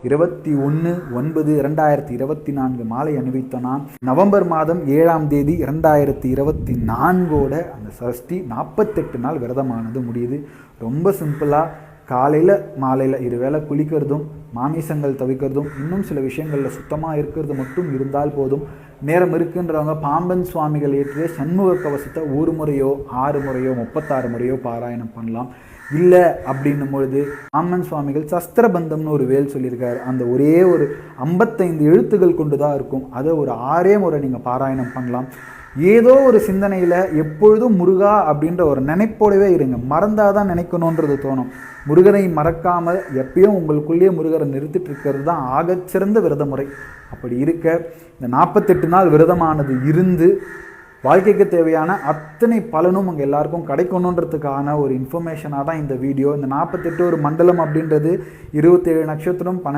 21/9/2024 மாலை அணிவித்தோன்னா நவம்பர் மாதம் 7ஆம் தேதி 2024 அந்த சஷ்டி 48 நாள் விரதமானது முடியுது. ரொம்ப சிம்பிளாக காலையில் மாலையில் இருவேளை குளிக்கிறதும் மாமிசங்கள் தவிர்க்கிறதும் இன்னும் சில விஷயங்களில் சுத்தமாக இருக்கிறது மட்டும் இருந்தால் போதும். நேரம் இருக்குன்றவங்க பாம்பன் சுவாமிகள் ஏற்றிய சண்முக கவசத்தை 1 முறையோ 6 முறையோ 36 முறையோ பாராயணம் பண்ணலாம். இல்லை அப்படின்னும் பொழுது பாம்பன் சுவாமிகள் சஸ்திரபந்தம்னு ஒரு வேல் சொல்லியிருக்காரு. அந்த ஒரே ஒரு 55 எழுத்துக்கள் கொண்டு தான் இருக்கும். அதை ஒரு 6 முறை நீங்கள் பாராயணம் பண்ணலாம். ஏதோ ஒரு சிந்தனையில் எப்பொழுதும் முருகா அப்படின்ற ஒரு நினைப்போடவே இருங்க. மறந்தால் தான் நினைக்கணுன்றது தோணும். முருகனை மறக்காமல் எப்பயும் உங்களுக்குள்ளேயே முருகரை நிறுத்திட்டு இருக்கிறது தான் ஆகச்சிறந்த விரத முறை. அப்படி இருக்க இந்த 48 நாள் விரதமானது இருந்து வாழ்க்கைக்கு தேவையான அத்தனை பலனும் உங்கள் எல்லாருக்கும் கிடைக்கணுன்றதுக்கான ஒரு இன்ஃபர்மேஷனாக தான் இந்த வீடியோ. இந்த 48 ஒரு மண்டலம் அப்படின்றது 27 நட்சத்திரம் 12